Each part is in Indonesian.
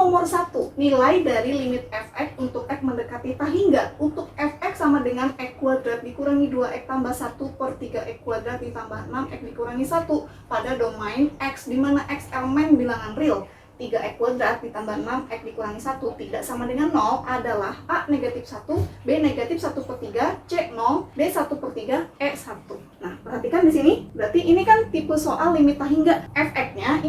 nomor 1, nilai dari limit fx untuk x mendekati tah hingga. Untuk fx sama dengan x kuadrat dikurangi 2x tambah 1 per 3x kuadrat ditambah 6x dikurangi 1 pada domain x, di mana x elemen bilangan real. 3x kuadrat ditambah 6x dikurangi 1 tidak sama dengan 0 adalah A negatif 1, B negatif 1 per 3, C 0, D 1 per 3, E 1. Nah, perhatikan di sini, berarti ini kan tipe soal limit tah hingga. Fx-nya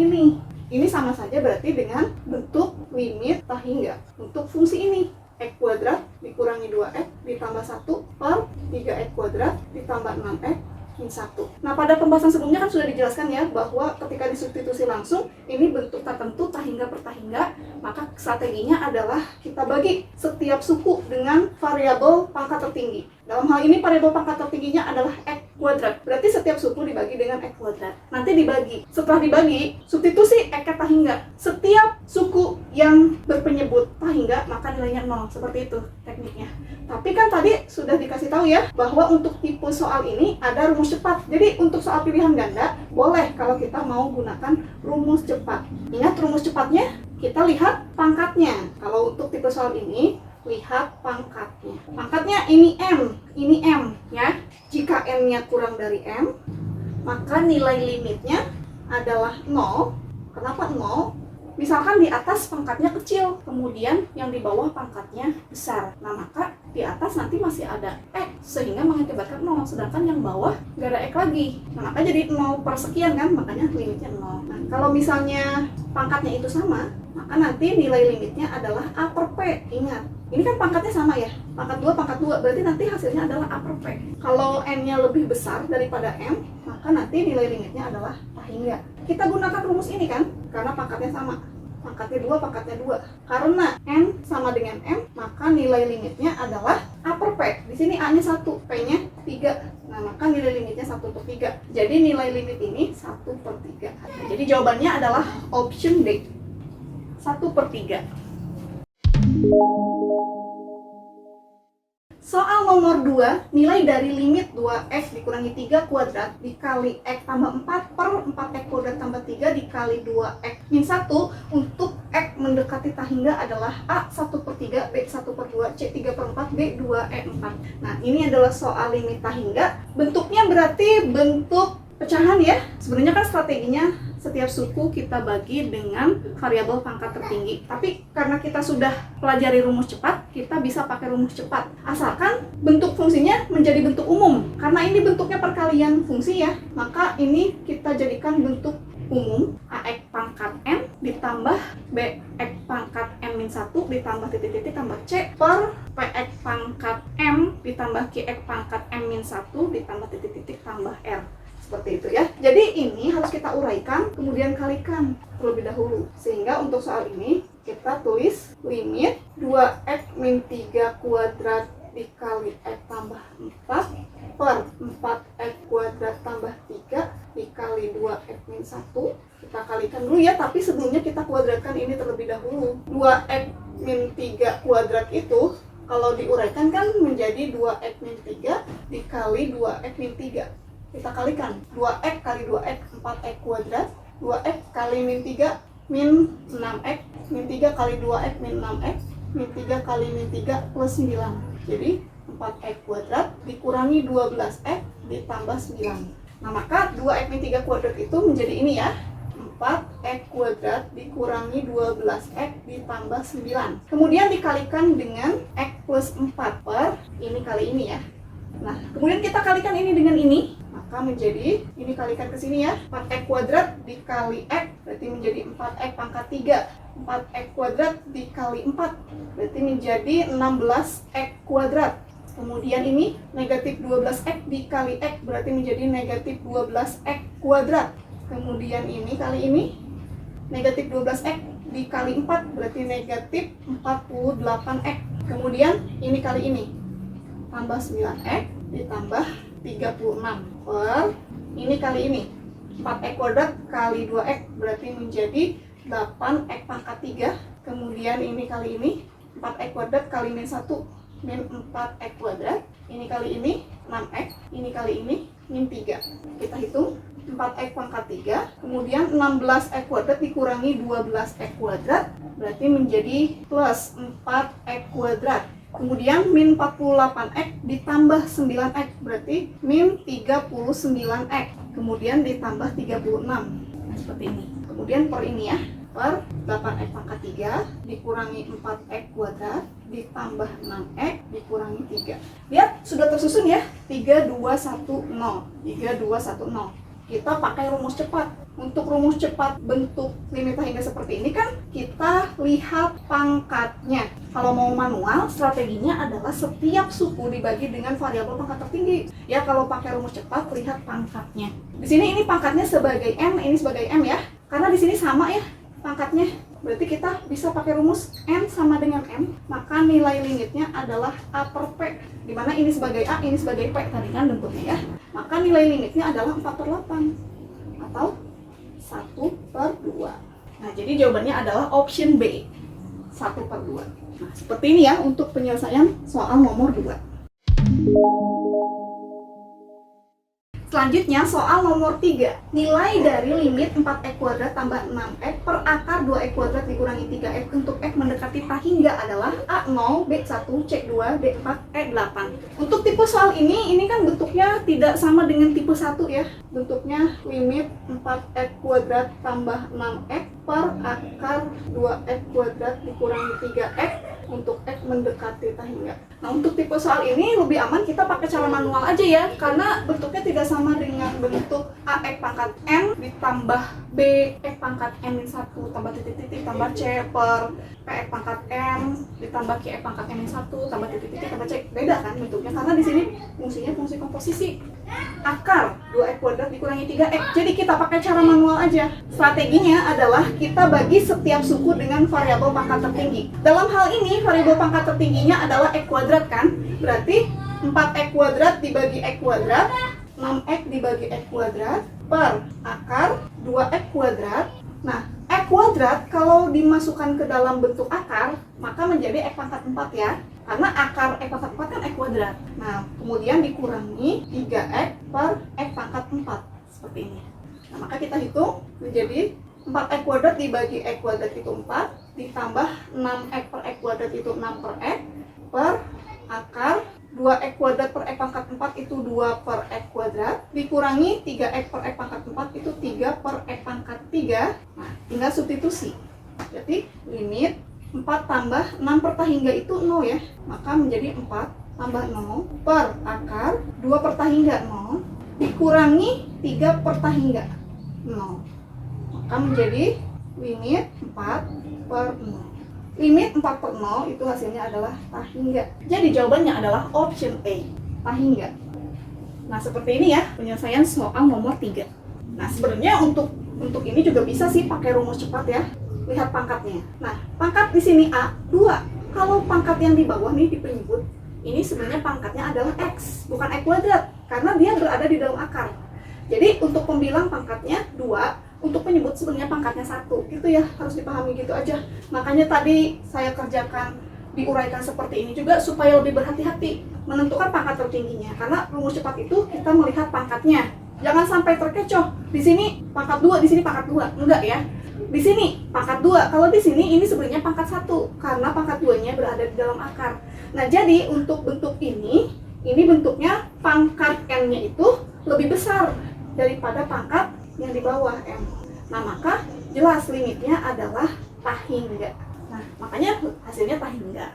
ini sama saja berarti dengan bentuk limit tah hingga. Untuk fungsi ini, x kuadrat dikurangi 2x ditambah 1 per 3x kuadrat ditambah 6x min 1. Nah, pada pembahasan sebelumnya kan sudah dijelaskan ya bahwa ketika disubstitusi langsung ini bentuk tertentu tah hingga per tah hingga, maka strateginya adalah kita bagi setiap suku dengan variabel pangkat tertinggi. Dalam hal ini variabel pangkat tertingginya adalah x kuadrat. Berarti setiap suku dibagi dengan x kuadrat. Nanti dibagi. Setelah dibagi, substitusi x ke tah hingga. Setiap suku yang berpenyebut tah hingga maka nilainya 0. Seperti itu tekniknya. Tapi kan tadi sudah dikasih tahu ya bahwa untuk tipe soal ini ada rumus cepat. Jadi untuk soal pilihan ganda boleh kalau kita mau gunakan rumus cepat. Ingat rumus cepatnya, kita lihat pangkatnya. Kalau untuk tipe soal ini, lihat pangkatnya. Pangkatnya ini M ya. Jika M-nya kurang dari M, maka nilai limitnya adalah 0. Kenapa 0? Misalkan di atas pangkatnya kecil, kemudian yang di bawah pangkatnya besar. Nah, maka di atas nanti masih ada X, sehingga mengakibatkan 0. Sedangkan yang bawah nggak ada X lagi. Nah, maka jadi 0 per sekian kan, makanya limitnya 0. Nah, kalau misalnya pangkatnya itu sama, maka nanti nilai limitnya adalah A per P. Ingat, ini kan pangkatnya sama ya, pangkat 2, berarti nanti hasilnya adalah A per P. Kalau N-nya lebih besar daripada M, maka nanti nilai limitnya adalah tah hingga. Kita gunakan rumus ini kan, karena pangkatnya sama. Pangkatnya 2. Karena N sama dengan M, maka nilai limitnya adalah A per P. Di sini A-nya 1, P-nya 3. Nah, maka nilai limitnya 1 per 3. Jadi nilai limit ini 1 per 3. Nah, jadi jawabannya adalah option D, 1 per 3. Soal nomor 2, nilai dari limit 2x dikurangi 3 kuadrat dikali x tambah 4 per 4x kuadrat tambah 3 dikali 2x min 1 untuk x mendekati tah hingga adalah A 1 per 3, B 1 per 2, C 3 per 4, D 2E4. Nah, ini adalah soal limit tah hingga. Bentuknya berarti bentuk pecahan ya. Sebenarnya kan strateginya setiap suku kita bagi dengan variabel pangkat tertinggi. Tapi karena kita sudah pelajari rumus cepat, kita bisa pakai rumus cepat. Asalkan bentuk fungsinya menjadi bentuk umum. Karena ini bentuknya perkalian fungsi ya, maka ini kita jadikan bentuk umum. AX pangkat N ditambah BX pangkat N min 1 ditambah titik-titik tambah C per PX pangkat M ditambah QX pangkat M min 1 ditambah titik-titik tambah R. Seperti itu ya. Jadi ini harus kita uraikan, kemudian kalikan terlebih dahulu. Sehingga untuk soal ini kita tulis limit 2x min 3 kuadrat dikali x tambah 4 per 4x kuadrat tambah 3 dikali 2x min 1. Kita kalikan dulu ya, tapi sebelumnya kita kuadratkan ini terlebih dahulu. 2x min 3 kuadrat itu kalau diuraikan kan menjadi 2x min 3 dikali 2x min 3. Kita kalikan 2x kali 2x 4x kuadrat, 2x kali min 3 min 6x, min 3 kali 2x min 6x, min 3 kali min 3 plus 9. Jadi 4x kuadrat dikurangi 12x ditambah 9. Nah, maka 2x min 3 kuadrat itu menjadi ini ya, 4x kuadrat dikurangi 12x ditambah 9. Kemudian dikalikan dengan x plus 4 per ini kali ini ya. Nah, kemudian kita kalikan ini dengan ini, maka menjadi ini kalikan ke sini ya, 4x kuadrat dikali x berarti menjadi 4x pangkat 3. 4x kuadrat dikali 4 berarti menjadi 16x kuadrat. Kemudian ini negatif 12x dikali x berarti menjadi negatif 12x kuadrat. Kemudian ini kali ini negatif 12x dikali 4 berarti negatif 48x. Kemudian ini kali ini tambah 9x ditambah 36 per ini kali ini 4x kuadrat kali 2x berarti menjadi 8x pangkat 3. Kemudian ini kali ini 4x kuadrat kali min 1 min 4x kuadrat. Ini kali ini 6x, ini kali ini min 3. Kita hitung 4x pangkat 3, kemudian 16x kuadrat dikurangi 12x kuadrat, berarti menjadi plus 4x kuadrat. Kemudian min 48x ditambah 9x, berarti min 39x. Kemudian ditambah 36. Nah, seperti ini. Kemudian per ini ya, per 8x pangkat 3 dikurangi 4x kuadrat ditambah 6x dikurangi 3. Lihat, sudah tersusun ya, 3, 2, 1, 0. 3, 2, 1, 0. Kita pakai rumus cepat. Untuk rumus cepat bentuk limit hingga seperti ini kan kita lihat pangkatnya. Kalau mau manual, strateginya adalah setiap suku dibagi dengan variabel pangkat tertinggi. Ya, kalau pakai rumus cepat lihat pangkatnya. Di sini ini pangkatnya sebagai m, ini sebagai m ya. Karena di sini sama ya pangkatnya. Berarti kita bisa pakai rumus n sama dengan m, maka nilai limitnya adalah a per p. Dimana ini sebagai a, ini sebagai p tadi kan bentuknya ya. Maka nilai limitnya adalah 4/8 atau 1/2. Nah, jadi jawabannya adalah option B, 1/2. Nah, seperti ini ya untuk penyelesaian soal nomor 2. Selanjutnya soal nomor 3. Nilai dari limit 4x kuadrat tambah 6x per akar 2x kuadrat dikurangi 3x untuk x mendekati tak hingga adalah A0, B1, C2, D4, E8. Untuk tipe soal ini kan bentuknya tidak sama dengan tipe 1 ya. Bentuknya limit 4x kuadrat tambah 6x per akar 2x kuadrat dikurangi 3x untuk x mendekati tak hingga. Nah, untuk tipe soal ini lebih aman kita pakai cara manual aja ya, karena bentuknya tidak sama dengan bentuk ax pangkat n ditambah b x pangkat n-1 tambah titik-titik tambah c per px pangkat m ditambah qx pangkat n-1 tambah titik-titik tambah c. Beda kan bentuknya, karena di sini fungsinya fungsi komposisi. Akar 2x kuadrat dikurangi 3x. Jadi kita pakai cara manual aja. Strateginya adalah kita bagi setiap suku dengan variabel pangkat tertinggi. Dalam hal ini variabel pangkat tertingginya adalah x kuadrat kan? Berarti 4x kuadrat dibagi x kuadrat, 6x dibagi x kuadrat per akar 2x kuadrat. Nah, x kuadrat kalau dimasukkan ke dalam bentuk akar, maka menjadi x pangkat 4 ya. Karena akar x pangkat 4 kan x kuadrat. Nah, kemudian dikurangi 3x per x pangkat 4. Seperti ini. Nah, maka kita hitung menjadi 4x kuadrat dibagi x kuadrat itu 4, ditambah 6x per x kuadrat itu 6 per x, per akar 2x kuadrat per x pangkat 4 itu 2 per x kuadrat, dikurangi 3x per x pangkat 4 itu 3 per x pangkat 3. Nah, tinggal substitusi. Jadi limit 4 tambah 6 per tak hingga itu 0 ya. Maka menjadi 4 tambah 0 per akar 2 per tak hingga 0 dikurangi 3 per tak hingga 0. Maka menjadi limit 4 per 0. Limit 4 per 0 itu hasilnya adalah tak hingga. Jadi jawabannya adalah option A, tak hingga. Nah, seperti ini ya penyelesaian soal nomor 3. Nah, sebenarnya untuk ini juga bisa sih pakai rumus cepat ya. Lihat pangkatnya. Nah, pangkat di sini A, 2. Kalau pangkat yang di bawah nih di penyebut, ini sebenarnya pangkatnya adalah X, bukan X kuadrat, karena dia berada di dalam akar. Jadi, untuk pembilang pangkatnya 2, untuk penyebut sebenarnya pangkatnya 1. Gitu ya, harus dipahami gitu aja. Makanya tadi saya kerjakan, diuraikan seperti ini juga supaya lebih berhati-hati menentukan pangkat tertingginya. Karena rumus cepat itu kita melihat pangkatnya. Jangan sampai terkecoh. Di sini pangkat 2, di sini pangkat 2. Enggak ya. Di sini pangkat 2, kalau di sini ini sebenarnya pangkat 1 karena pangkat 2-nya berada di dalam akar. Nah, jadi untuk bentuk ini bentuknya pangkat n-nya itu lebih besar daripada pangkat yang di bawah m. Nah, maka jelas limitnya adalah tak hingga. Nah, makanya hasilnya tak hingga.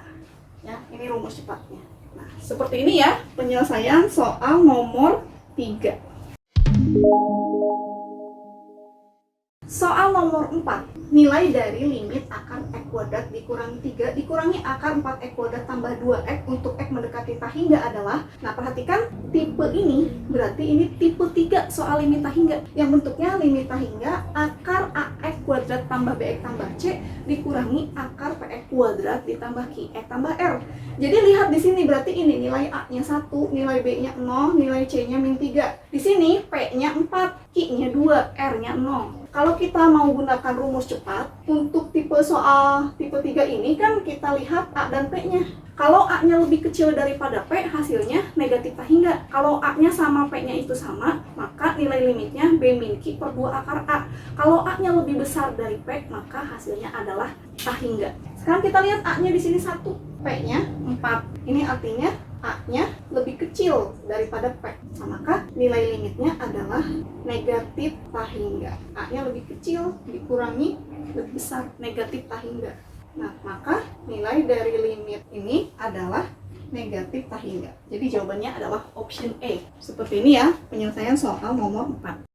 Ya, ini rumus cepatnya. Nah, seperti ini ya penyelesaian soal nomor 3. Soal nomor 4, nilai dari limit akar x kuadrat dikurangi 3 dikurangi akar 4x kuadrat tambah 2x untuk x mendekati tak hingga adalah, nah perhatikan tipe ini, berarti ini tipe 3 soal limit tak hingga, yang bentuknya limit tak hingga akar ax kuadrat tambah bx tambah c dikurangi akar px kuadrat ditambah qx tambah r. Jadi lihat di sini berarti ini nilai a-nya 1, nilai b-nya 0, nilai c-nya min 3. Di sini p-nya 4, q-nya 2, r-nya 0. Kalau kita mau gunakan rumus cepat, untuk tipe soal tipe 3 ini kan kita lihat A dan P-nya. Kalau A-nya lebih kecil daripada P, hasilnya negatif tahingga. Kalau A-nya sama P-nya itu sama, maka nilai limitnya B min Q per 2 akar A. Kalau A-nya lebih besar dari P, maka hasilnya adalah tahingga. Sekarang kita lihat A-nya di sini 1, P-nya 4. Ini artinya A-nya lebih kecil daripada P. Nah, maka nilai limitnya adalah negatif tahingga. A-nya lebih kecil dikurangi lebih besar, negatif tahingga. Nah, maka nilai dari limit ini adalah negatif tahingga. Jadi jawabannya adalah option A. Seperti ini ya penyelesaian soal nomor 4.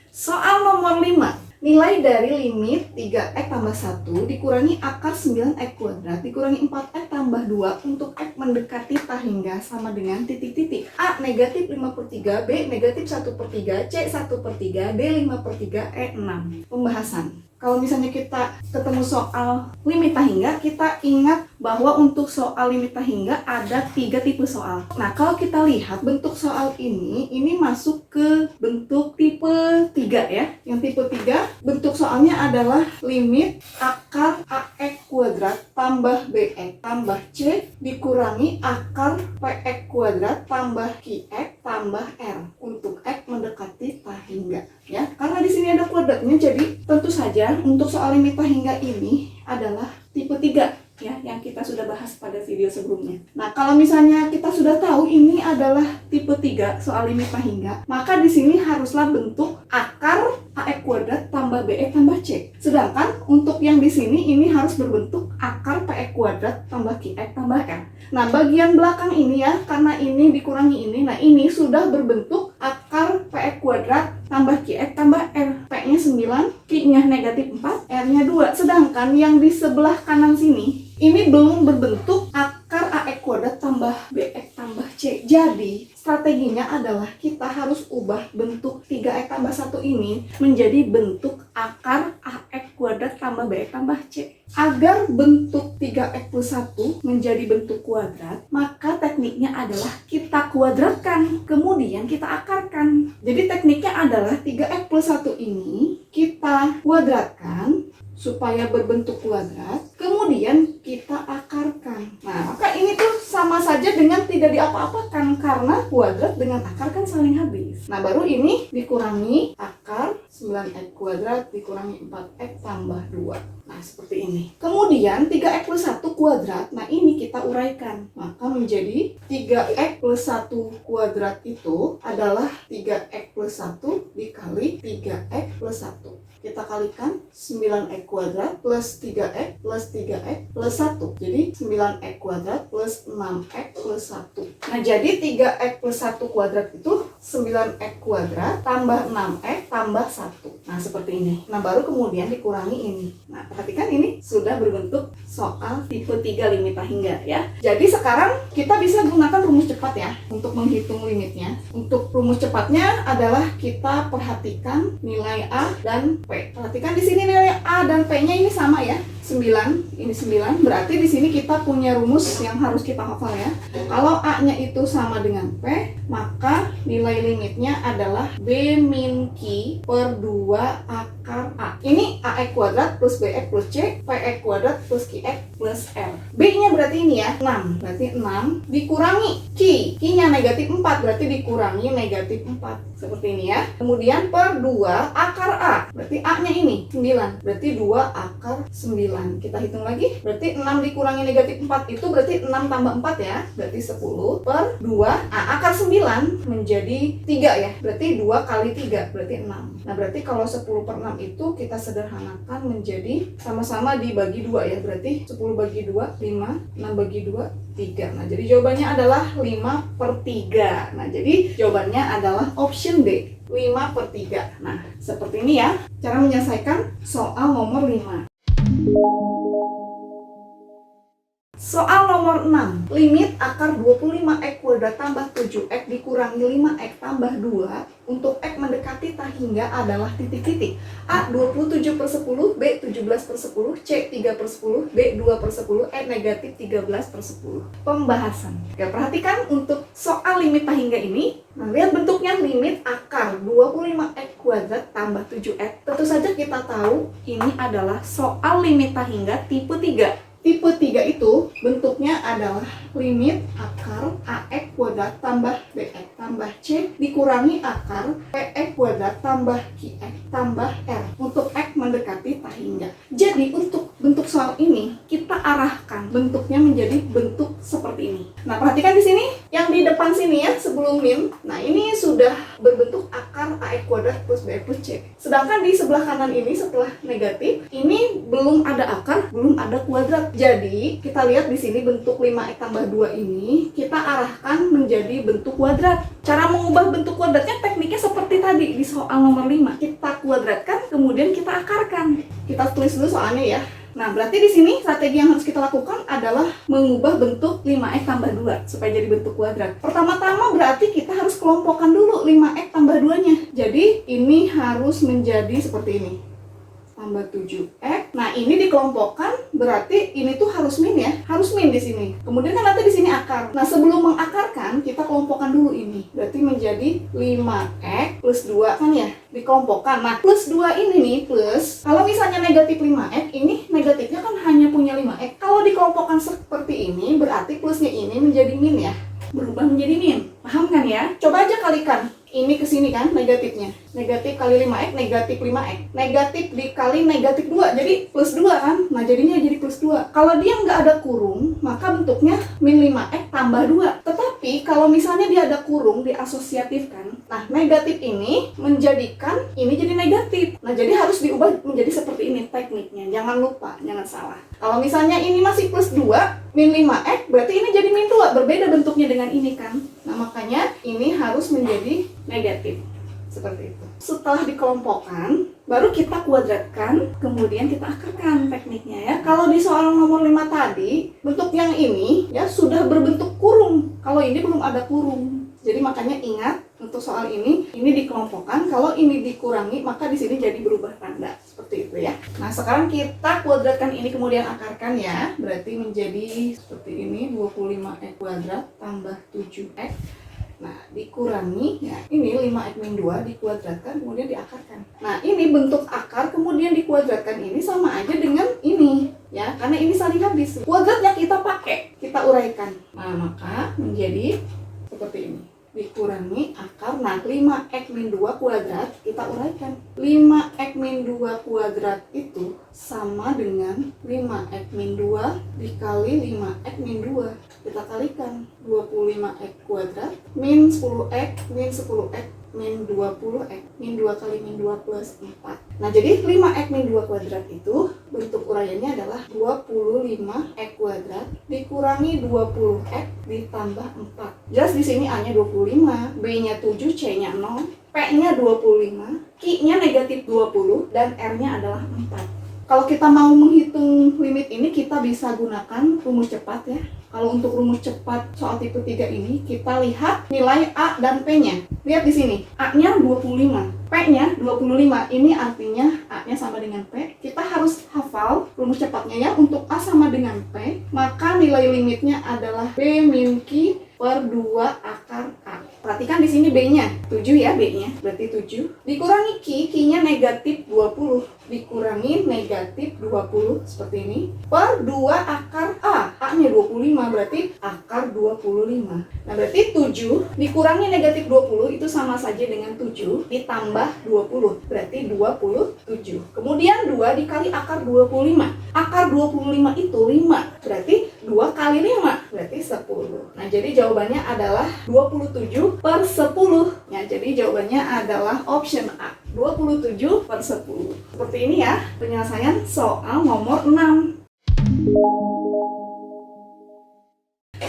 Soal nomor 5. Nilai dari limit 3x tambah 1 dikurangi akar 9x kuadrat dikurangi 4x tambah 2 untuk x mendekati tahingga sama dengan titik-titik. A negatif 5/3, B negatif 1/3, C 1/3, D 5/3, E 6. Pembahasan. Kalau misalnya kita ketemu soal limit tahingga, kita ingat bahwa untuk soal limit tahingga ada 3 tipe soal. Nah, kalau kita lihat bentuk soal ini masuk ke bentuk tipe 3 ya. Yang tipe 3, bentuk soalnya adalah limit akar AX kuadrat tambah BX tambah C dikurangi akar PX kuadrat tambah QX tambah R untuk X mendekati tahingga. Ya, karena di sini ada kuadratnya, jadi tentu saja untuk soal limit tahingga ini adalah tipe 3 ya, yang kita sudah bahas pada video sebelumnya. Nah, kalau misalnya kita sudah tahu ini adalah tipe 3 soal limit tahingga, maka di sini haruslah bentuk akar AX kuadrat tambah BX tambah C. Sedangkan untuk yang di sini ini harus berbentuk akar PX kuadrat tambah QX tambah R. Nah, bagian belakang ini ya, karena ini dikurangi ini, nah ini sudah berbentuk akar PX kuadrat tambah QX tambah R. P-nya 9, Q-nya negatif 4, R-nya 2. Sedangkan yang di sebelah kanan sini, ini belum berbentuk akar AX kuadrat tambah BX tambah C. Jadi, strateginya adalah kita harus ubah bentuk 3x tambah 1 ini menjadi bentuk akar AX kuadrat tambah BX tambah C. Agar bentuk 3x plus 1 menjadi bentuk kuadrat, maka tekniknya adalah kita kuadratkan, kemudian kita akarkan. Jadi tekniknya adalah 3x plus 1 ini kita kuadratkan supaya berbentuk kuadrat, kemudian kita akarkan. Nah, maka ini tuh sama saja dengan tidak diapa-apakan karena kuadrat dengan akar kan saling habis. Nah, baru ini dikurangi akar 9x kuadrat dikurangi 4x tambah 2. Nah, seperti ini. Kemudian 3x plus 1 kuadrat, nah ini kita uraikan. Maka menjadi 3x plus 1 kuadrat itu adalah 3x plus 1 dikali 3x plus 1. Kita kalikan 9x kuadrat plus 3x plus 3x plus 1. Jadi 9x kuadrat plus 6x plus 1. Nah, jadi 3x plus 1 kuadrat itu 9x kuadrat tambah 6x tambah 1. Nah, seperti ini. Nah, baru kemudian dikurangi ini. Nah, perhatikan ini sudah berbentuk soal tipe 3 limit tahingga ya. Jadi sekarang kita bisa gunakan rumus cepat ya untuk menghitung limitnya. Untuk rumus cepatnya adalah kita perhatikan nilai A dan P. Perhatikan di sini nilai A dan P-nya ini sama ya. 9, ini 9. Berarti di sini kita punya rumus yang harus kita hafal ya. Kalau A-nya itu sama dengan P, maka nilai limitnya adalah B min Q per 2 akar A. Ini AX kuadrat plus BX plus C, PX kuadrat plus QX plus R. B-nya berarti ini ya, 6. Berarti 6 dikurangi Q. Q-nya negatif 4, berarti dikurangi negatif 4. Seperti ini ya. Kemudian per 2 akar A. Berarti A-nya ini 9. Berarti 2 akar 9. Kita hitung lagi. Berarti 6 dikurangi negatif 4 itu berarti 6 tambah 4 ya. Berarti 10 per 2. Akar 9 menjadi 3 ya. Berarti 2 kali 3 berarti 6. Nah, berarti kalau 10 per 6 itu kita sederhanakan menjadi sama-sama dibagi 2 ya. Berarti 10 bagi 2 5, 6 bagi 2 3. Nah, jadi jawabannya adalah 5/3. Nah, jadi jawabannya adalah option D, 5/3. Nah, seperti ini ya cara menyelesaikan soal nomor 5. Soal nomor 6, limit akar 25x kuadrat tambah 7x dikurangi 5x tambah 2 untuk x mendekati tak hingga adalah titik-titik. A 27/10, B 17/10, C 3/10, D 2/10, E negatif 13/10. Pembahasan. Oke, perhatikan untuk soal limit tak hingga ini. Nah, lihat bentuknya, limit akar 25x kuadrat tambah 7x. Tentu saja kita tahu ini adalah soal limit tak hingga tipe 3. Tipe 3 itu bentuknya adalah limit akar AX kuadrat tambah BX tambah C dikurangi akar PX kuadrat tambah QX tambah R untuk X mendekati tak hingga. Jadi untuk bentuk soal ini kita arahkan bentuknya menjadi bentuk seperti ini. Nah, perhatikan di sini yang di depan sini ya, sebelum min. Nah, ini sudah berbentuk akar AX kuadrat plus BX plus C. Sedangkan di sebelah kanan ini setelah negatif, ini belum ada akar, belum ada kuadrat. Jadi, kita lihat di sini bentuk 5x tambah 2 ini kita arahkan menjadi bentuk kuadrat. Cara mengubah bentuk kuadratnya tekniknya seperti tadi di soal nomor 5. Kita kuadratkan, kemudian kita akarkan. Kita tulis dulu soalnya ya. Nah, berarti di sini strategi yang harus kita lakukan adalah mengubah bentuk 5x tambah 2 supaya jadi bentuk kuadrat. Pertama-tama berarti kita harus kelompokkan dulu 5x tambah 2-nya. Jadi, ini harus menjadi seperti ini. Tambah 7x. Nah, ini dikelompokkan berarti ini tuh harus min ya. Harus min di sini. Kemudian kan nanti di sini akar. Nah, sebelum mengakarkan kita kelompokkan dulu ini. Berarti menjadi 5x plus 2 kan ya. Dikelompokkan. Nah, plus 2 ini nih plus. Kalau misalnya negatif 5x, ini negatifnya kan hanya punya 5x. Kalau dikelompokkan seperti ini berarti plusnya ini menjadi min ya. Berubah menjadi min. Paham kan ya? Coba aja kalikan. Ini ke sini kan negatifnya. Negatif kali 5x, negatif 5x. Negatif dikali negatif 2, jadi plus 2 kan? Nah, jadinya jadi plus 2. Kalau dia nggak ada kurung, maka bentuknya min 5x tambah 2. Tetapi, kalau misalnya dia ada kurung, diasosiatifkan. Nah, negatif ini menjadikan ini jadi negatif. Nah, jadi harus diubah menjadi seperti ini tekniknya. Jangan lupa, jangan salah. Kalau misalnya ini masih plus 2, min 5x, berarti ini jadi min 2. Berbeda bentuknya dengan ini kan? Nah, makanya ini harus menjadi negatif. Seperti itu. Setelah dikelompokkan, baru kita kuadratkan, kemudian kita akarkan tekniknya ya. Kalau di soal nomor 5 tadi, bentuk yang ini ya sudah berbentuk kurung. Kalau ini belum ada kurung. Jadi makanya ingat untuk soal ini dikelompokkan. Kalau ini dikurangi, maka di sini jadi berubah tanda. Seperti itu ya. Nah, sekarang kita kuadratkan ini kemudian akarkan ya. Berarti menjadi seperti ini, 25x kuadrat tambah 7x. Nah, dikurangi ya, ini 5x min 2 dikuadratkan kemudian diakarkan. Nah, ini bentuk akar kemudian dikuadratkan ini sama aja dengan ini ya, karena ini saling habis. Kuadratnya kita pakai, kita uraikan. Nah, maka menjadi seperti ini. Dikurangi akar, nah 5x min 2 kuadrat kita uraikan. 5x min 2 kuadrat itu sama dengan 5x min 2 dikali 5x min 2. Kita kalikan 25x kuadrat min 10x min 10x min 20x. Min 2 kali min 2 plus 4. Nah, jadi 5x min 2 kuadrat itu bentuk uraiannya adalah 25x kuadrat dikurangi 20x ditambah 4. Jelas di sini A-nya 25, B-nya 7, C-nya 0, P-nya 25, Q-nya negatif 20, dan R-nya adalah 4. Kalau kita mau menghitung limit ini, kita bisa gunakan rumus cepat ya. Kalau untuk rumus cepat soal tipe 3 ini, kita lihat nilai A dan P-nya. Lihat di sini, A-nya 25, P-nya 25. Ini artinya A-nya sama dengan P. Kita harus hafal rumus cepatnya ya. Untuk A sama dengan P, maka nilai limitnya adalah B min Q per 2 akar A. Perhatikan di sini B-nya 7 ya, B-nya berarti 7 dikurangi Q-nya negatif 20 dikurangi negatif 20 seperti ini per 2 akar A. A-nya 25 berarti akar 25. Nah, berarti 7 dikurangi negatif 20 itu sama saja dengan 7 ditambah 20 berarti 27. Kemudian 2 dikali akar 25. Akar 25 itu 5 berarti 2 kali 5 berarti 10. Nah, jadi jawabannya adalah 27 per 10. Ya, jadi jawabannya adalah option A, 27 per 10. Seperti ini ya penyelesaian soal nomor 6.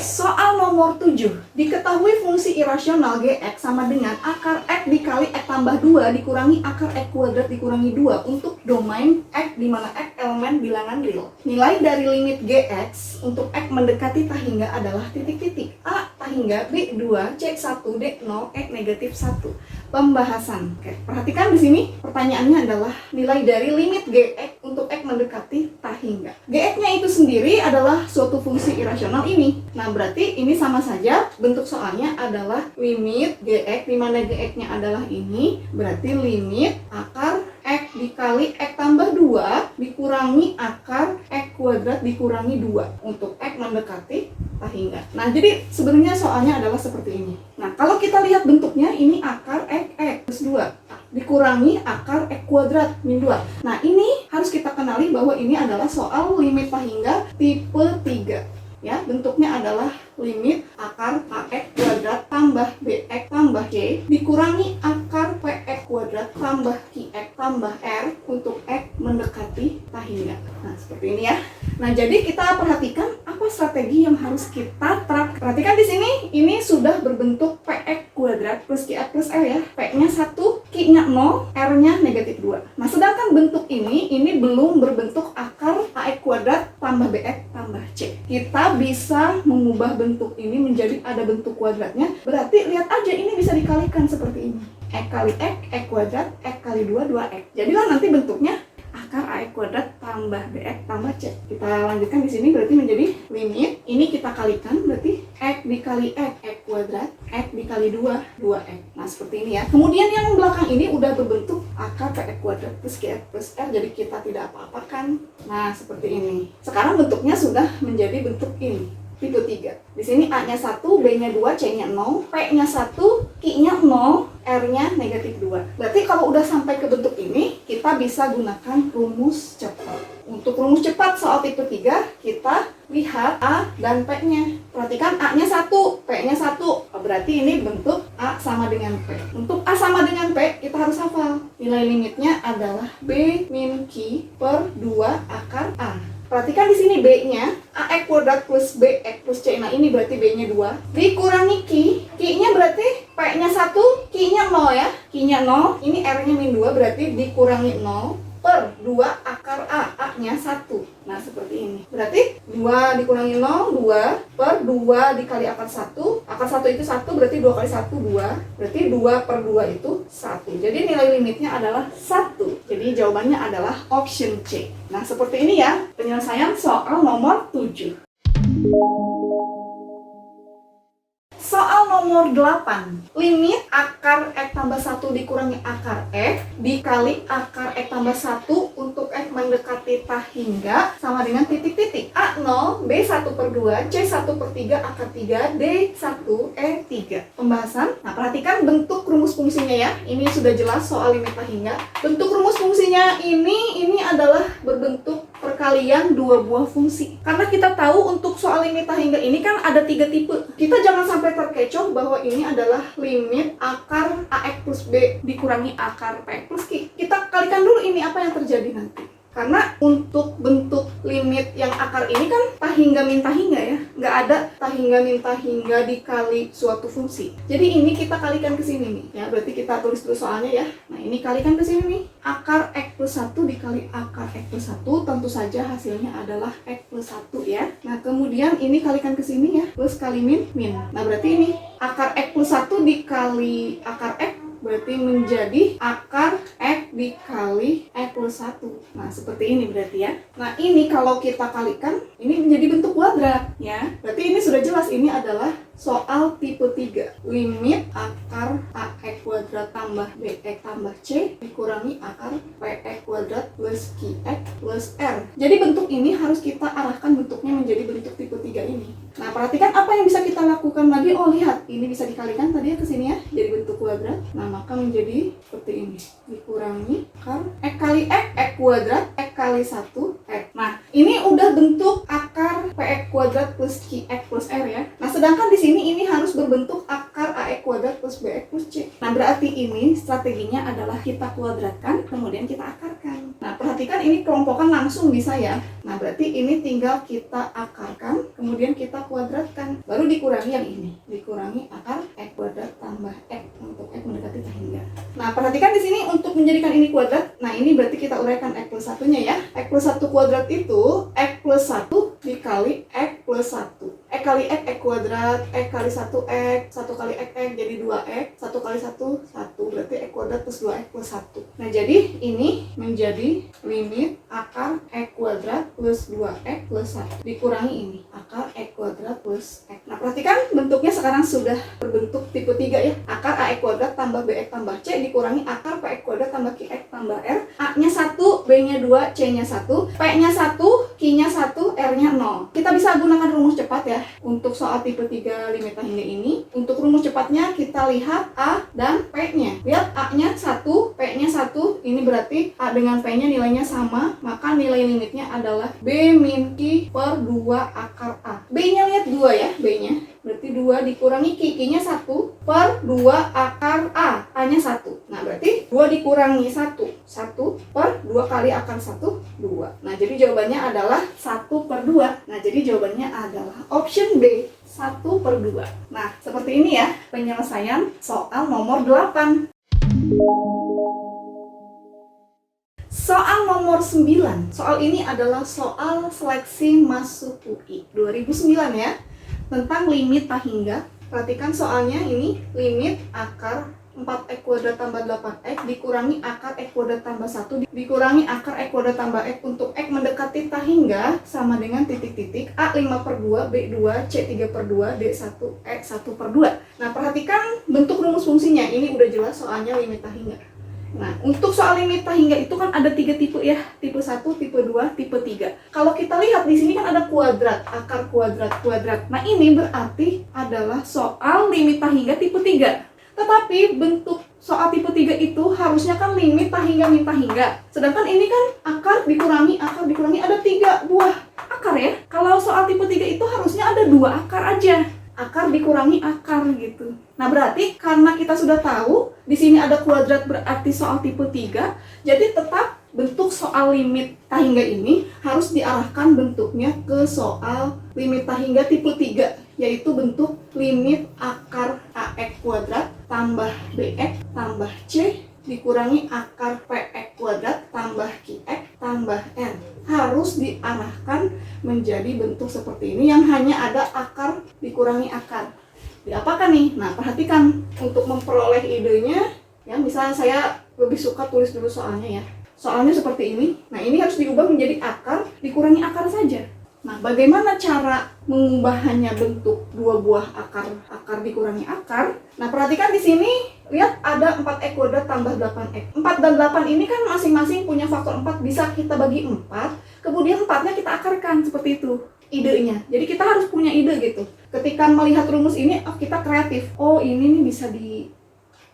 soal nomor 7. Diketahui fungsi irasional Gx sama dengan akar X dikali X tambah 2 dikurangi akar X kuadrat dikurangi 2 untuk domain X di mana X elemen bilangan real. Nilai dari limit Gx untuk X mendekati tak hingga adalah titik-titik A tak hingga B 2 C 1 D 0 X negatif 1. Pembahasan. Oke, perhatikan di sini pertanyaannya adalah nilai dari limit Gx untuk X mendekati tak hingga. Gx-nya itu sendiri adalah suatu fungsi irasional ini. Nah, berarti ini sama saja bentuk soalnya adalah limit Gx, di mana Gx-nya adalah ini, berarti limit akar X dikali X tambah 2 dikurangi akar X kuadrat dikurangi 2 untuk X mendekati tak hingga. Nah, jadi sebenarnya soalnya adalah seperti ini. Nah, kalau kita lihat bentuknya, ini akar X plus 2 dikurangi akar X kuadrat min 2. Nah, ini harus kita kenali bahwa ini adalah soal limit tak hingga tipe 3. Ya, bentuknya adalah limit akar AX kuadrat tambah BX tambah C dikurangi akar PX kuadrat tambah QX tambah R untuk X mendekati tak hingga. Nah, seperti ini ya. Nah, jadi kita perhatikan apa strategi yang harus kita terapkan. Perhatikan di sini, ini sudah berbentuk PX kuadrat plus QX plus R ya. P-nya 1, Q-nya 0, R-nya negatif 2. Nah, sedangkan bentuk ini belum berbentuk akar AX kuadrat tambah BX tambah C. Kita bisa mengubah bentuk ini menjadi ada bentuk kuadratnya. Berarti lihat aja, ini bisa dikalikan seperti ini. X kali X, X kuadrat, X kali 2, 2X. Jadilah nanti bentuknya akar AX kuadrat tambah BX tambah C. Kita lanjutkan di sini, berarti menjadi limit. Ini kita kalikan, berarti X dikali X, X kuadrat, X dikali 2, 2X. Nah, seperti ini ya. Kemudian yang belakang ini udah berbentuk akar PX kuadrat plus QX plus R, jadi kita tidak apa-apakan. Nah, seperti ini. Sekarang bentuknya sudah menjadi bentuk ini. Tipe 3. Di sini A-nya 1, B-nya 2, C-nya 0, P-nya 1, Q-nya 0, R-nya negatif 2. Berarti kalau udah sampai ke bentuk ini, kita bisa gunakan rumus cepat. Untuk rumus cepat soal tipe 3, kita lihat A dan P-nya. Perhatikan A-nya 1, P-nya 1. Berarti ini bentuk A sama dengan P. Untuk A sama dengan P, kita harus hafal. Nilai limitnya adalah B min Q per 2 akar A. Perhatikan di sini B-nya AX kuadrat plus BX plus C. Nah, ini berarti B-nya 2 dikurangi Q. Q-nya berarti P-nya 1, Q-nya 0 ya. Q-nya 0, ini R-nya min 2 berarti dikurangi 0 per 2 akar A. A-nya 1. Nah, seperti ini. Berarti 2 dikurangi 0, 2 per 2 dikali akar 1. Akar 1 itu 1, berarti 2 kali 1, 2. Berarti 2 per 2 itu 1. Jadi nilai limitnya adalah 1. Jadi jawabannya adalah option C. Nah, seperti ini ya penyelesaian soal nomor 7. Soal nomor 8. Limit akar X tambah 1 dikurangi akar X dikali akar X tambah 1 untuk X mendekati tak hingga sama dengan titik-titik. A 0, B 1 per 2, C 1 per 3, akar 3, D 1, E 3. Pembahasan. Nah, perhatikan bentuk rumus fungsinya ya. Ini sudah jelas soal limit tak hingga. Bentuk rumus fungsinya ini adalah berbentuk perkalian dua buah fungsi. Karena kita tahu untuk soal limit tak hingga ini kan ada 3 tipe. Kita jangan sampai terkecoh bahwa ini adalah limit akar AX plus B dikurangi akar PX plus Q. Kita kalikan dulu ini apa yang terjadi nanti. Karena untuk bentuk limit yang akar ini kan tak hingga min tak hingga ya. Nggak ada tak hingga min tak hingga dikali suatu fungsi. Jadi ini kita kalikan ke sini nih. Ya, berarti kita tulis dulu soalnya ya. Nah, ini kalikan ke sini nih. Akar X plus 1 dikali akar X plus 1, tentu saja hasilnya adalah X plus 1 ya. Nah, kemudian ini kalikan ke sini ya. Plus kali min, min. Nah, berarti ini akar X plus 1 dikali akar X berarti menjadi akar X dikali X plus 1. Nah, seperti ini berarti ya. Nah, ini kalau kita kalikan, ini menjadi bentuk kuadrat ya. Berarti ini sudah jelas, ini adalah soal tipe 3. Limit akar AX kuadrat tambah BX tambah C dikurangi akar PX kuadrat plus QX plus R. Jadi bentuk ini harus kita arahkan bentuknya menjadi bentuk tipe 3 ini. Nah, perhatikan apa yang bisa kita lakukan lagi. Oh, lihat, ini bisa dikalikan tadi ya ke sini ya, jadi bentuk kuadrat. Nah, maka menjadi seperti ini. Dikurangi akar X kali X, X kuadrat, X kali 1, X. Nah, ini udah bentuk akar PX kuadrat plus QX plus R ya. Nah, sedangkan di sini ini harus berbentuk akar AX kuadrat plus BX plus C. Nah, Nah, berarti ini strateginya adalah kita kuadratkan, kemudian kita akarkan. Nah, perhatikan ini kelompokan langsung bisa ya. Nah, berarti ini tinggal kita akarkan, kemudian kita kuadratkan. Baru dikurangi yang ini. Dikurangi akar X kuadrat tambah X untuk X mendekati tahingga. Nah, perhatikan di sini untuk menjadikan ini kuadrat. Nah, ini berarti kita uraikan X plus 1-nya ya. X plus 1 kuadrat itu X plus 1 dikali X plus 1. X kali X, X kuadrat, X kali 1X, 1 kali X, X jadi 2X, 1 kali 1, 1. Berarti X kuadrat plus 2X plus 1. Nah, jadi ini menjadi limit akar X kuadrat plus 2X plus 1. Dikurangi ini, akar X kuadrat plus X. Nah, perhatikan bentuknya sekarang sudah berbentuk tipe 3 ya. Akar AX kuadrat tambah BX tambah C dikurangi akar PX kuadrat tambah QX tambah R. A-nya 1, B-nya 2, C-nya 1, P-nya 1, Q-nya 1, R-nya 0. Kita bisa gunakan rumus cepat ya. Untuk soal tipe 3 limit tahingga ini, untuk rumus cepatnya kita lihat A dan P-nya. Lihat A-nya 1, P-nya 1, ini berarti A dengan P-nya nilainya sama, maka nilai limitnya adalah B min Q per 2 akar A. B-nya lihat 2 ya, B-nya. Berarti 2 dikurangi Q-nya 1 per 2 akar A. A-nya 1. Nah, berarti 2 dikurangi 1. 1 per 2 kali akar 1, 2. Nah, jadi jawabannya adalah 1 per 2. Nah, jadi jawabannya adalah option B, 1 per 2. Nah, seperti ini ya penyelesaian soal nomor 8. Soal nomor 9. Soal ini adalah soal seleksi masuk UI 2009 ya. Tentang limit tahingga. Perhatikan soalnya ini limit akar 4X kuadrat tambah 8X dikurangi akar X kuadrat tambah 1 dikurangi akar X kuadrat tambah X untuk X mendekati tahingga sama dengan titik-titik A 5 per 2, B 2, C 3 per 2, D 1, E 1 per 2. Nah, perhatikan bentuk rumus fungsinya. Ini udah jelas soalnya limit tahingga. Nah, untuk soal limit tahingga itu kan ada 3 tipe ya, tipe 1, tipe 2, tipe 3. Kalau kita lihat di sini kan ada kuadrat, akar kuadrat, kuadrat. Nah, ini berarti adalah soal limit tahingga tipe 3. Tetapi bentuk soal tipe 3 itu harusnya kan limit tahingga min tahingga. Sedangkan ini kan akar dikurangi, ada 3 buah akar ya. Kalau soal tipe 3 itu harusnya ada 2 akar aja. Akar dikurangi akar gitu. Nah, berarti karena kita sudah tahu di sini ada kuadrat berarti soal tipe 3, jadi tetap bentuk soal limit tahingga ini harus diarahkan bentuknya ke soal limit tahingga tipe 3, yaitu bentuk limit akar AX kuadrat tambah BX tambah C dikurangi akar PX kuadrat tambah QX tambah R. Harus diarahkan menjadi bentuk seperti ini yang hanya ada akar dikurangi akar. Diapakan nih? Nah, perhatikan untuk memperoleh idenya ya, misalnya saya lebih suka tulis dulu soalnya ya. Soalnya seperti ini. Nah, ini harus diubah menjadi akar dikurangi akar saja. Nah, bagaimana cara mengubahnya bentuk 2 buah akar dikurangi akar? Nah, perhatikan di sini, lihat ada 4X kuadrat tambah 8X. 4 dan 8 ini kan masing-masing punya faktor 4, bisa kita bagi 4, kemudian 4-nya kita akarkan, seperti itu idenya. Jadi kita harus punya ide gitu. Ketika melihat rumus ini, oh kita kreatif. Oh, ini nih bisa di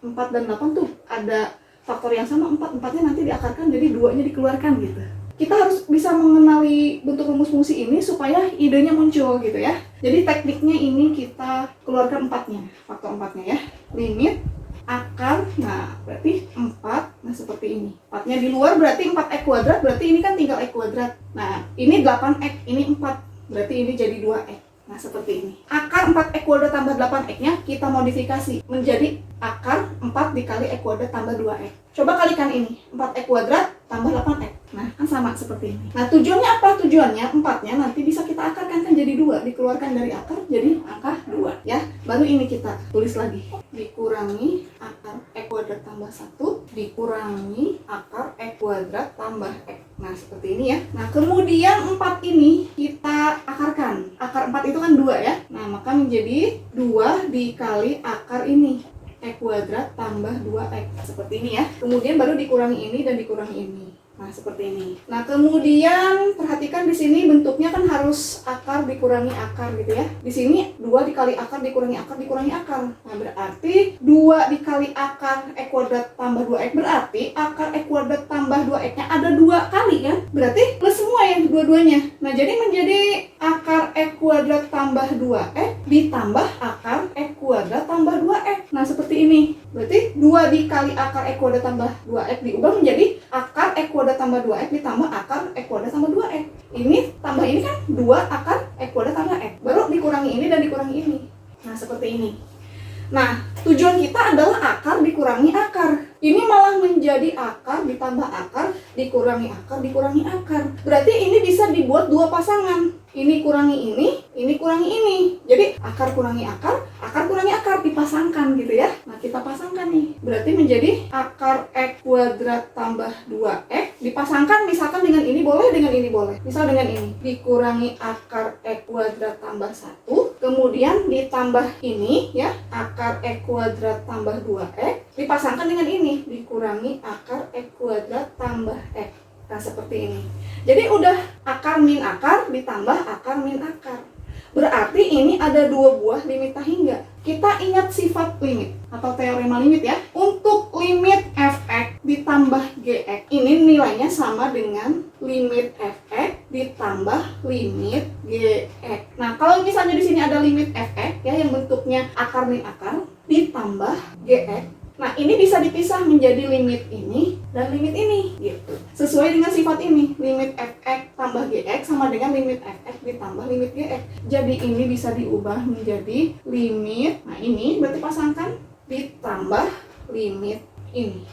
4 dan 8 tuh ada faktor yang sama, 4-4-nya nanti diakarkan, jadi 2-nya dikeluarkan gitu. Kita harus bisa mengenali bentuk rumus fungsi ini supaya idenya muncul gitu ya. Jadi tekniknya ini kita keluarkan 4-nya, faktor 4-nya ya. Limit akar, nah berarti 4, nah seperti ini. 4-nya di luar berarti 4X kuadrat, berarti ini kan tinggal X kuadrat. Nah, ini 8X, ini 4, berarti ini jadi 2X. Nah, seperti ini. Akar 4X kuadrat tambah 8X-nya kita modifikasi menjadi akar 4 dikali X kuadrat tambah 2X. Coba kalikan ini, 4X kuadrat tambah 8X. Nah, kan sama seperti ini. Nah, tujuannya apa? Tujuannya 4-nya nanti bisa kita akarkan kan jadi 2. Dikeluarkan dari akar jadi angka 2. Ya, baru ini kita tulis lagi. Dikurangi akar X kuadrat tambah 1, dikurangi akar X kuadrat tambah X. Nah, seperti ini ya. Nah, kemudian 4 ini kita akarkan. Akar 4 itu kan 2 ya. Nah, maka menjadi 2 dikali akar ini. X kuadrat tambah 2X. Seperti ini ya. Kemudian baru dikurangi ini dan dikurangi ini. Nah, seperti ini. Nah, kemudian perhatikan di sini bentuknya kan harus akar dikurangi akar gitu ya. Di sini 2 dikali akar dikurangi akar dikurangi akar. Nah, berarti 2 dikali akar X kuadrat tambah 2X berarti akar X kuadrat tambah 2X-nya ada 2 kali kan? Berarti plus semua ya dua-duanya. Nah, jadi menjadi akar X kuadrat tambah 2X ditambah akar X kuadrat tambah 2X. Nah, seperti seperti ini. Berarti 2 dikali akar X kuadrat tambah 2X diubah menjadi akar X kuadrat tambah 2X ditambah akar X kuadrat tambah 2X. Ini tambah ini kan 2 akar X kuadrat tambah X. Baru dikurangi ini dan dikurangi ini. Nah, seperti ini. Nah, tujuan kita adalah akar dikurangi akar. Ini malah menjadi akar ditambah akar, dikurangi akar, dikurangi akar. Berarti ini bisa dibuat dua pasangan. Ini kurangi ini kurangi ini. Jadi akar kurangi akar kurangi akar, dipasangkan gitu ya. Nah, kita pasangkan nih. Berarti menjadi akar X kuadrat tambah 2X. Dipasangkan misalkan dengan ini boleh, dengan ini boleh. Misal dengan ini. Dikurangi akar X kuadrat tambah 1. Kemudian ditambah ini ya, akar X kuadrat tambah 2X. Dipasangkan dengan ini. Dikurangi akar X kuadrat tambah X. Nah, seperti ini. Jadi udah akar min akar ditambah akar min akar. Berarti ini ada 2 buah limit tak hingga. Kita ingat sifat limit atau teorema limit ya. Untuk limit fx ditambah gx, ini nilainya sama dengan limit fx ditambah limit gx. Nah, kalau misalnya di sini ada limit fx ya yang bentuknya akar min akar ditambah gx. Nah, ini bisa dipisah menjadi limit ini dan limit ini gitu. Sesuai dengan sifat ini, limit fx tambah gx sama dengan limit fx ditambah limit gx. Jadi ini bisa diubah menjadi limit, nah ini berarti pasangkan ditambah limit ini.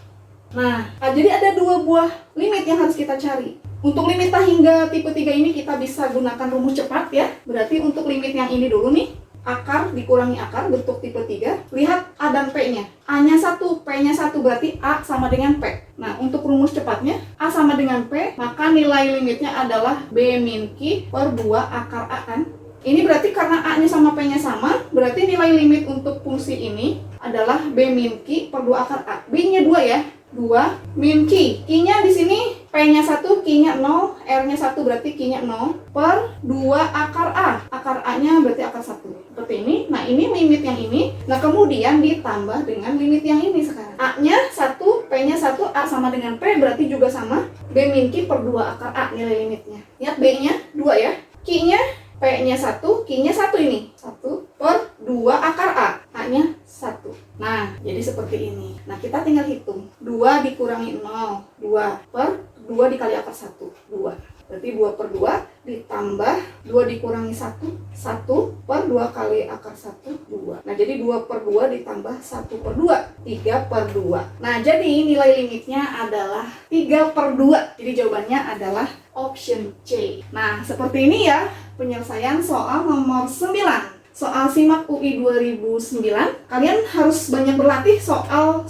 Nah, jadi ada 2 buah limit yang harus kita cari. Untuk limit tak hingga tipe 3 ini kita bisa gunakan rumus cepat ya. Berarti untuk limit yang ini dulu nih, akar dikurangi akar bentuk tipe 3. Lihat A dan P-nya. A-nya 1, P-nya 1 berarti A sama dengan P. Nah, untuk rumus cepatnya A sama dengan P, maka nilai limitnya adalah B min Q per 2 akar A kan. Ini berarti karena A-nya sama P-nya sama, berarti nilai limit untuk fungsi ini adalah B min Q per 2 akar A. B-nya 2 ya. 2 min Q. Q-nya di sini P-nya 1, Q-nya 0, R-nya 1 berarti Q-nya 0 per 2 akar A. Akar A-nya berarti akar 1. Seperti ini. Nah, ini limit yang ini. Nah, kemudian ditambah dengan limit yang ini sekarang. A-nya 1, P-nya 1, A sama dengan P berarti juga sama. B min Q per 2 akar A nilai limitnya. Lihat B-nya 2 ya. Q-nya P-nya 1, Q-nya 1 ini. 1 per 2 akar A. A-nya 1. Nah, jadi seperti ini. Nah, kita tinggal hitung. 2 dikurangi 0. 2 per 2 dikali akar 1. 2. Berarti 2 per 2 ditambah 2 dikurangi 1. 1 per 2 kali akar 1. 2. Nah, jadi 2 per 2 ditambah 1 per 2. 3 per 2. Nah, jadi nilai limitnya adalah 3 per 2. Jadi jawabannya adalah option C. Nah, seperti ini ya penyelesaian soal nomor 9. Soal SIMAK UI 2009, kalian harus banyak berlatih soal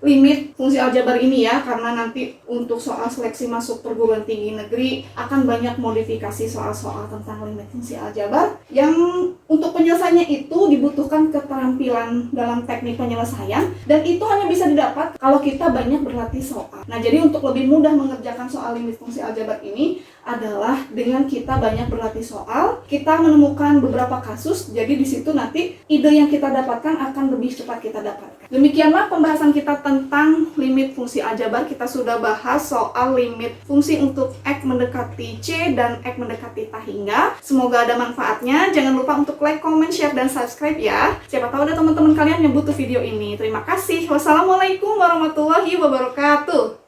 limit fungsi aljabar ini ya, karena nanti untuk soal seleksi masuk perguruan tinggi negeri akan banyak modifikasi soal-soal tentang limit fungsi aljabar yang untuk penyelesaiannya itu dibutuhkan keterampilan dalam teknik penyelesaian, dan itu hanya bisa didapat kalau kita banyak berlatih soal. Nah, jadi untuk lebih mudah mengerjakan soal limit fungsi aljabar ini adalah dengan kita banyak berlatih soal, kita menemukan beberapa kasus. Jadi di situ nanti ide yang kita dapatkan akan lebih cepat kita dapatkan. Demikianlah pembahasan kita tentang limit fungsi aljabar. Kita sudah bahas soal limit fungsi untuk X mendekati C dan X mendekati tak hingga. Semoga ada manfaatnya. Jangan lupa untuk like, comment, share, dan subscribe ya. Siapa tahu ada teman-teman kalian yang butuh video ini. Terima kasih. Wassalamualaikum warahmatullahi wabarakatuh.